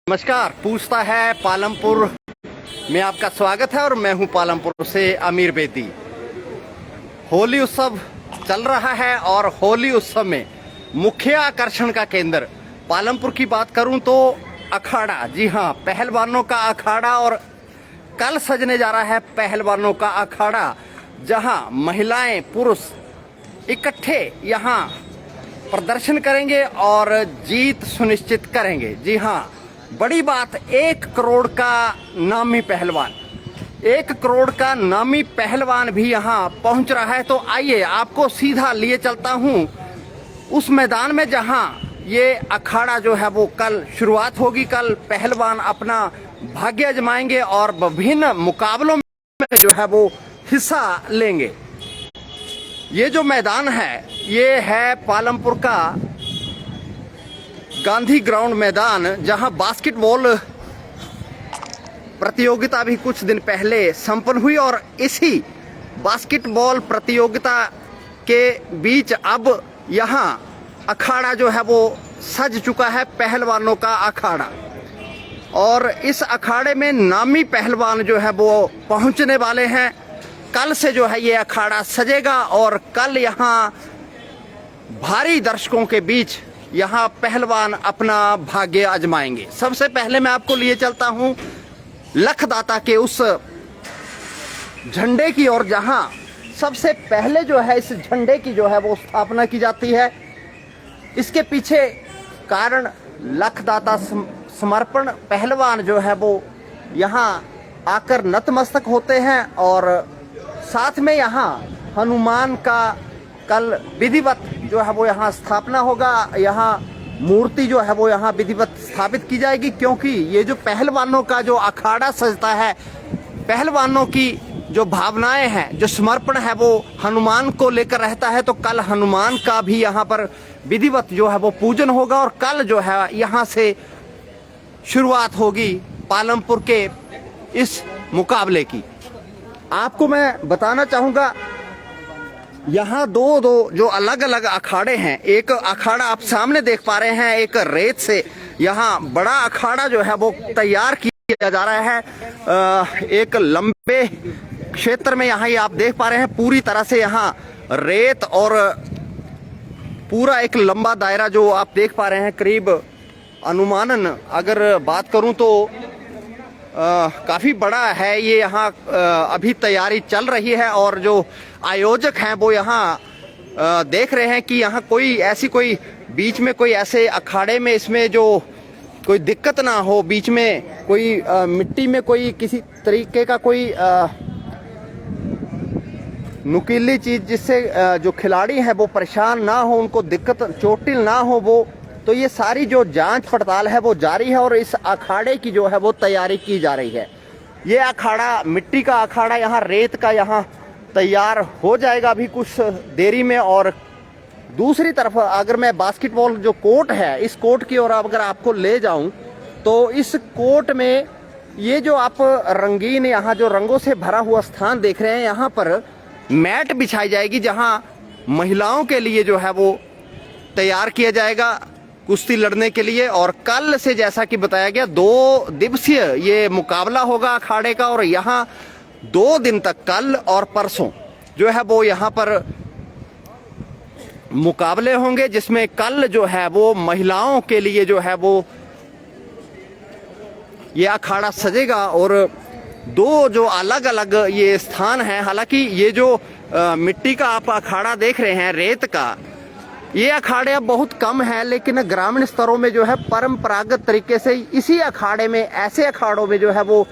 नमस्कार। पूछता है पालमपुर में आपका स्वागत है और मैं हूं पालमपुर से अमीर बेदी। होली उत्सव चल रहा है और होली उत्सव में मुख्य आकर्षण का केंद्र पालमपुर की बात करूं तो अखाड़ा, जी हां, पहलवानों का अखाड़ा। और कल सजने जा रहा है पहलवानों का अखाड़ा, जहां महिलाएं पुरुष इकट्ठे यहां प्रदर्शन करेंगे और जीत सुनिश्चित करेंगे। जी हां, बड़ी बात, 1 करोड़ का नामी पहलवान, 1 करोड़ का नामी पहलवान भी यहाँ पहुँच रहा है। तो आइए आपको सीधा लिए चलता हूँ उस मैदान में जहाँ ये अखाड़ा जो है वो कल शुरुआत होगी। कल पहलवान अपना भाग्य आजमाएंगे और विभिन्न मुकाबलों में जो है वो हिस्सा लेंगे। ये जो मैदान है ये है पालमपुर का गांधी ग्राउंड मैदान, जहां बास्केटबॉल प्रतियोगिता भी कुछ दिन पहले संपन्न हुई और इसी बास्केटबॉल प्रतियोगिता के बीच अब यहां अखाड़ा जो है वो सज चुका है, पहलवानों का अखाड़ा। और इस अखाड़े में नामी पहलवान जो है वो पहुंचने वाले हैं। कल से जो है ये अखाड़ा सजेगा और कल यहां भारी दर्शकों के बीच यहाँ पहलवान अपना भाग्य आजमाएंगे। सबसे पहले मैं आपको लिए चलता हूँ लखदाता के उस झंडे की ओर, जहाँ सबसे पहले जो है इस झंडे की जो है वो स्थापना की जाती है। इसके पीछे कारण लखदाता समर्पण पहलवान जो है वो यहाँ आकर नतमस्तक होते हैं और साथ में यहाँ हनुमान का कल विधिवत जो है वो यहाँ स्थापना होगा। यहाँ मूर्ति जो है वो यहाँ विधिवत स्थापित की जाएगी, क्योंकि ये जो पहलवानों का जो अखाड़ा सजता है, पहलवानों की जो भावनाएं हैं, जो समर्पण है वो हनुमान को लेकर रहता है। तो कल हनुमान का भी यहाँ पर विधिवत जो है वो पूजन होगा और कल जो है यहाँ से शुरुआत होगी पालमपुर के इस मुकाबले की। आपको मैं बताना चाहूँगा, यहाँ दो जो अलग अलग अखाड़े हैं। एक अखाड़ा आप सामने देख पा रहे हैं, एक रेत से यहाँ बड़ा अखाड़ा जो है वो तैयार किया जा रहा है। एक लंबे क्षेत्र में यहाँ ये आप देख पा रहे हैं, पूरी तरह से यहाँ रेत और पूरा एक लंबा दायरा जो आप देख पा रहे हैं, करीब अनुमानन अगर बात करूं तो काफ़ी बड़ा है ये। यहाँ अभी तैयारी चल रही है और जो आयोजक हैं वो यहाँ देख रहे हैं कि यहाँ कोई बीच में कोई ऐसे अखाड़े में इसमें जो कोई दिक्कत ना हो, बीच में कोई मिट्टी में कोई किसी तरीके का कोई नुकीली चीज़ जिससे जो खिलाड़ी हैं वो परेशान ना हो, उनको दिक्कत चोटिल ना हो वो। तो ये सारी जो जांच पड़ताल है वो जारी है और इस अखाड़े की जो है वो तैयारी की जा रही है। ये अखाड़ा मिट्टी का अखाड़ा यहाँ रेत का यहाँ तैयार हो जाएगा अभी कुछ देरी में। और दूसरी तरफ अगर मैं बास्केटबॉल जो कोर्ट है, इस कोर्ट की ओर अगर आपको ले जाऊं तो इस कोर्ट में ये जो आप रंगीन यहाँ जो रंगों से भरा हुआ स्थान देख रहे हैं, यहाँ पर मैट बिछाई जाएगी, जहाँ महिलाओं के लिए जो है वो तैयार किया जाएगा कुश्ती लड़ने के लिए। और कल से जैसा कि बताया गया 2 दिवसीय ये मुकाबला होगा अखाड़े का और यहाँ 2 दिन तक, कल और परसों जो है वो यहाँ पर मुकाबले होंगे, जिसमें कल जो है वो महिलाओं के लिए जो है वो ये अखाड़ा सजेगा। और 2 जो अलग अलग ये स्थान हैं, हालांकि ये जो मिट्टी का आप अखाड़ा देख रहे हैं रेत का, ये अखाड़े अब बहुत कम है, लेकिन ग्रामीण स्तरों में जो है परंपरागत तरीके से इसी अखाड़े में, ऐसे अखाड़ों में जो है वो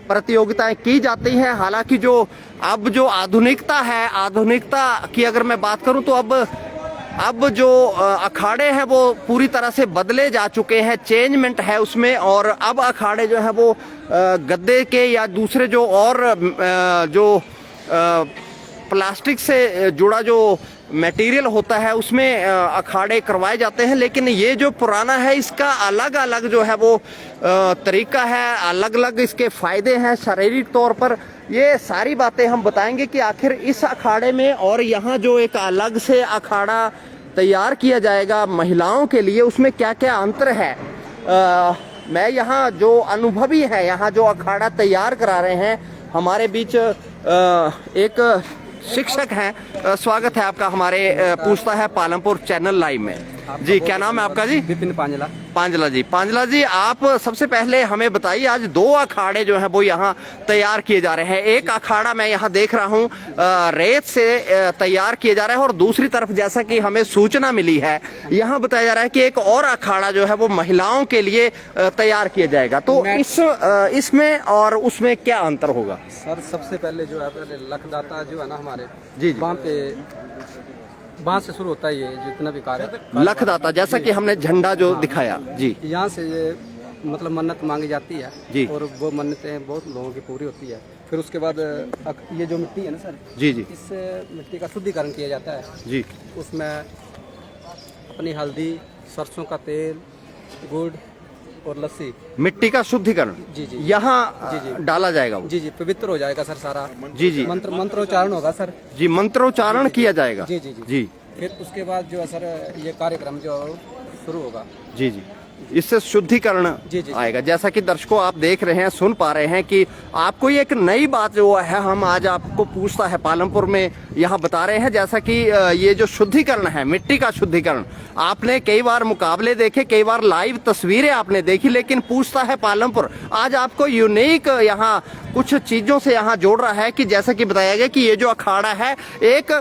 प्रतियोगिताएं की जाती हैं। हालांकि जो अब जो आधुनिकता है, आधुनिकता की अगर मैं बात करूं तो अब जो अखाड़े हैं वो पूरी तरह से बदले जा चुके हैं, चेंजमेंट है उसमें। और अब अखाड़े जो है वो गद्दे के या दूसरे जो और जो प्लास्टिक से जुड़ा जो मटेरियल होता है उसमें अखाड़े करवाए जाते हैं। लेकिन ये जो पुराना है इसका अलग अलग जो है वो तरीका है, अलग अलग इसके फायदे हैं शारीरिक तौर पर। ये सारी बातें हम बताएंगे कि आखिर इस अखाड़े में और यहाँ जो एक अलग से अखाड़ा तैयार किया जाएगा महिलाओं के लिए, उसमें क्या क्या अंतर है। मैं यहाँ जो अनुभवी है, यहाँ जो अखाड़ा तैयार करा रहे हैं, हमारे बीच एक शिक्षक हैं। स्वागत है आपका हमारे पूछता है पालमपुर चैनल लाइव में। जी, क्या नाम है आपका जी? विपिन पांजला। पांजला जी, आप सबसे पहले हमें बताइए, आज 2 अखाड़े जो है वो यहाँ तैयार किए जा रहे हैं। एक अखाड़ा मैं यहाँ देख रहा हूँ रेत से तैयार किए जा रहे हैं, और दूसरी तरफ जैसा कि हमें सूचना मिली है, यहाँ बताया जा रहा है कि एक और अखाड़ा जो है वो महिलाओं के लिए तैयार किया जाएगा। तो इसमें और उसमें क्या अंतर होगा? सर, सबसे पहले जो है लखदाता जो है ना हमारे, जी, वहाँ पे वहाँ से शुरू होता है ये जितना भी कार्य लखदाता, जैसा कि हमने झंडा जो दिखाया जी, यहाँ से ये मतलब मन्नत मांगी जाती है जी, और वो मन्नतें बहुत लोगों की पूरी होती है। फिर उसके बाद ये जो मिट्टी है ना सर जी जी, इस मिट्टी का शुद्धिकरण किया जाता है जी। उसमें अपनी हल्दी, सरसों का तेल, गुड़ और लस्सी, मिट्टी का शुद्धिकरण जी जी यहाँ डाला जाएगा वो। जी जी, पवित्र हो जाएगा सर सारा। जी जी, मंत्रोच्चारण होगा सर जी, मंत्रोच्चारण किया जाएगा। जी जी जी जी। फिर उसके बाद जो है सर ये कार्यक्रम जो शुरू होगा। जी जी, इससे शुद्धिकरण आएगा। जैसा कि दर्शकों आप देख रहे हैं, सुन पा रहे हैं कि आपको ये एक नई बात जो है हम आज आपको पूछता है पालमपुर में यहाँ बता रहे हैं। जैसा कि ये जो शुद्धिकरण है, मिट्टी का शुद्धिकरण, आपने कई बार मुकाबले देखे, कई बार लाइव तस्वीरें आपने देखी, लेकिन पूछता है पालमपुर आज आपको यूनिक यहाँ कुछ चीजों से यहाँ जोड़ रहा है कि जैसा कि बताया गया कि ये जो अखाड़ा है, एक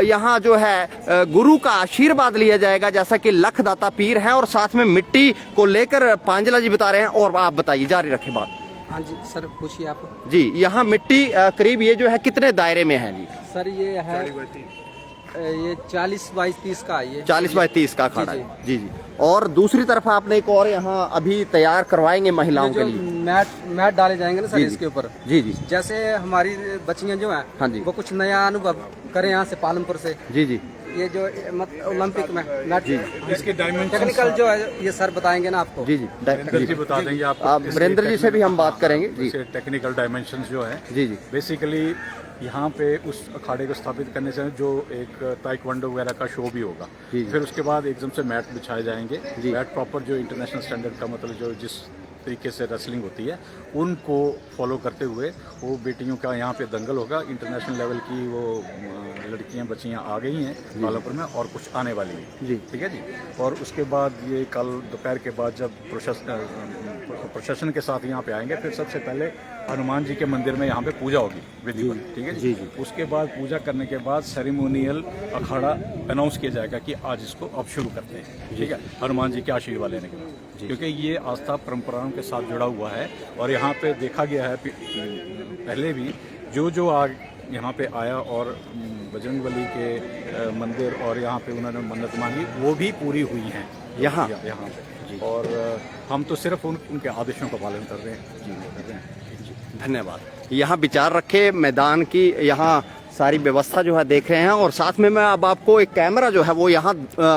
यहाँ जो है गुरु का आशीर्वाद लिया जाएगा, जैसा कि लखदाता पीर है, और साथ में मिट्टी को लेकर पांजला जी बता रहे हैं। और आप बताइए, जारी रखें बात। हाँ जी सर, पूछिए आप। जी, यहाँ मिट्टी करीब ये जो है कितने दायरे में है जी? सर ये है ये 40 बाई 30 का है। ये 40 बाई 30 का अखाड़ा है। जी जी। और दूसरी तरफ आपने एक और यहाँ अभी तैयार करवाएंगे महिलाओं के लिए, मैट डाले जाएंगे ना सर इसके ऊपर। जी जी, जैसे हमारी बच्चियां जो हैं, हाँ जी, वो कुछ नया अनुभव करें यहाँ से पालमपुर से। जी जी, ये जो ओलंपिक में मैट, इसके डायमेंशन टेक्निकल जो है ये सर बताएंगे ना आपको। जी जी, जी बता देंगे आपको। आप वीरेंद्र जी से भी हम बात करेंगे जी। टेक्निकल डायमेंशंस जो है, जी जी, बेसिकली यहाँ पे उस अखाड़े को स्थापित करने से जो एक ताइक्वांडो वगैरह का शो भी होगा। फिर उसके बाद एकदम से मैट बिछाए जाएंगे। मैट प्रॉपर जो इंटरनेशनल स्टैंडर्ड का, मतलब जो जिस तरीके से रेसलिंग होती है उनको फॉलो करते हुए वो बेटियों का यहाँ पे दंगल होगा। इंटरनेशनल लेवल की वो लड़कियाँ बच्चियाँ आ गई हैं पालमपुर में, और कुछ आने वाली हैं जी, ठीक है जी। और उसके बाद ये कल दोपहर के बाद जब प्रशासन के साथ यहाँ पे आएंगे, फिर सबसे पहले हनुमान जी के मंदिर में यहाँ पे पूजा होगी विधिवत, ठीक है जी। उसके बाद पूजा करने के बाद सेरेमोनियल अखाड़ा अनाउंस किया जाएगा कि आज इसको अब शुरू करते हैं, ठीक है, हनुमान जी के आशीर्वाद लेने के बाद, क्योंकि ये आस्था परंपराओं के साथ जुड़ा हुआ है। और यहाँ पे देखा गया है पहले भी जो आग यहाँ पे आया और बजरंगबली के मंदिर और यहाँ पे उन्होंने मन्नत मांगी, वो भी पूरी हुई हैं यहाँ पे। और हम तो सिर्फ उनके आदेशों का पालन कर रहे हैं। धन्यवाद। यहाँ विचार रखे मैदान की, यहाँ सारी व्यवस्था जो है देख रहे हैं, और साथ में मैं अब आपको एक कैमरा जो है वो यहाँ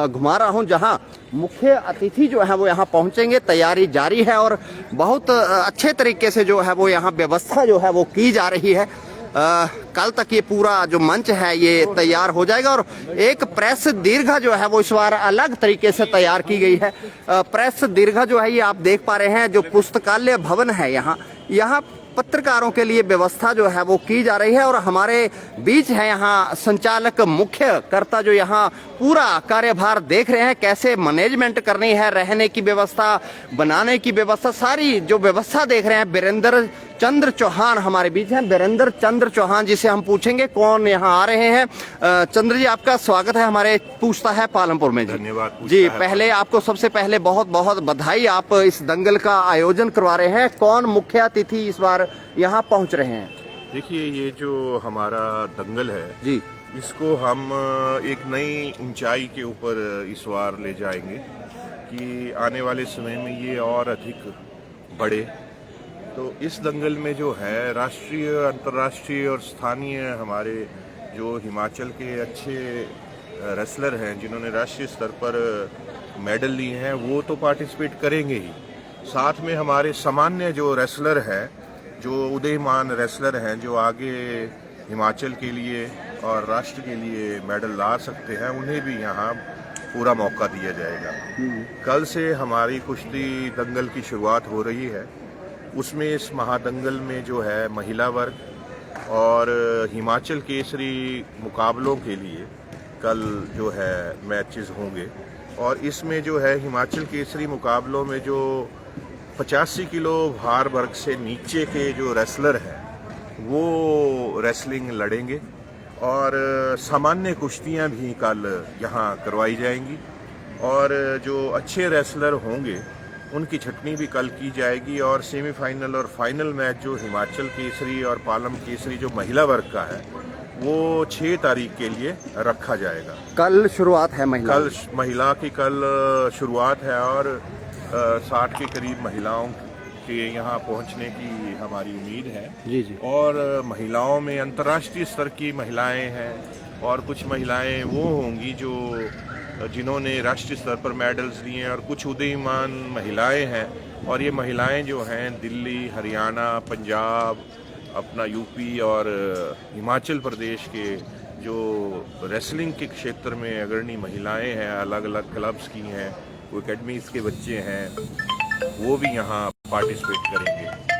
घुमा रहा हूँ, जहाँ मुख्य अतिथि जो है वो यहाँ पहुँचेंगे। तैयारी जारी है और बहुत अच्छे तरीके से जो है वो यहाँ व्यवस्था जो है वो की जा रही है। कल तक ये पूरा जो मंच है ये तैयार हो जाएगा, और एक प्रेस दीर्घा जो है वो इस बार अलग तरीके से तैयार की गई है। प्रेस दीर्घा जो है ये आप देख पा रहे हैं, जो पुस्तकालय भवन है यहाँ पत्रकारों के लिए व्यवस्था जो है वो की जा रही है। और हमारे बीच है यहाँ संचालक मुख्य कर्ता जो यहाँ पूरा कार्यभार देख रहे हैं, कैसे मैनेजमेंट करनी है, रहने की व्यवस्था, बनाने की व्यवस्था, सारी जो व्यवस्था देख रहे हैं। वीरेंद्र चंद्र चौहान हमारे बीच हैं। वीरेंद्र चंद्र चौहान जी से हम पूछेंगे कौन यहाँ आ रहे हैं। चंद्र जी, आपका स्वागत है हमारे पूछता है पालमपुर में। धन्यवाद जी। पहले आपको सबसे पहले बहुत बहुत बधाई, आप इस दंगल का आयोजन करवा रहे हैं। कौन मुख्य अतिथि इस बार यहाँ पहुँच रहे हैं? देखिए, ये जो हमारा दंगल है जी, इसको हम एक नई ऊंचाई के ऊपर इस बार ले जाएंगे कि आने वाले समय में ये और अधिक बढ़े। तो इस दंगल में जो है राष्ट्रीय, अंतर्राष्ट्रीय और स्थानीय हमारे जो हिमाचल के अच्छे रेसलर हैं जिन्होंने राष्ट्रीय स्तर पर मेडल लिए हैं, वो तो पार्टिसिपेट करेंगे ही। साथ में हमारे सामान्य जो रेसलर हैं, जो उदयमान रेसलर हैं, जो आगे हिमाचल के लिए और राष्ट्र के लिए मेडल ला सकते हैं, उन्हें भी यहाँ पूरा मौका दिया जाएगा। कल से हमारी कुश्ती दंगल की शुरुआत हो रही है। उसमें इस महादंगल में जो है महिला वर्ग और हिमाचल केसरी मुकाबलों के लिए कल जो है मैचेस होंगे। और इसमें जो है हिमाचल केसरी मुकाबलों में जो 85 किलो भार वर्ग से नीचे के जो रेसलर हैं वो रेसलिंग लड़ेंगे और सामान्य कुश्तियां भी कल यहाँ करवाई जाएंगी। और जो अच्छे रेसलर होंगे उनकी छटनी भी कल की जाएगी। और सेमीफाइनल और फाइनल मैच जो हिमाचल केसरी और पालम केसरी जो महिला वर्ग का है वो 6 तारीख के लिए रखा जाएगा। कल शुरुआत है कल महिला की कल शुरुआत है और 60 के करीब महिलाओं के यहाँ पहुँचने की हमारी उम्मीद है। जी। और महिलाओं में अंतर्राष्ट्रीय स्तर की महिलाएं हैं और कुछ महिलाएं वो होंगी जो जिन्होंने राष्ट्रीय स्तर पर मेडल्स लिए हैं और कुछ उदीयमान महिलाएं हैं। और ये महिलाएं जो हैं दिल्ली, हरियाणा, पंजाब, अपना यूपी और हिमाचल प्रदेश के जो रेसलिंग के क्षेत्र में अग्रणी महिलाएं हैं, अलग अलग क्लब्स की हैं, कोई एकेडमीज के बच्चे हैं, वो भी यहाँ पार्टिसिपेट करेंगे।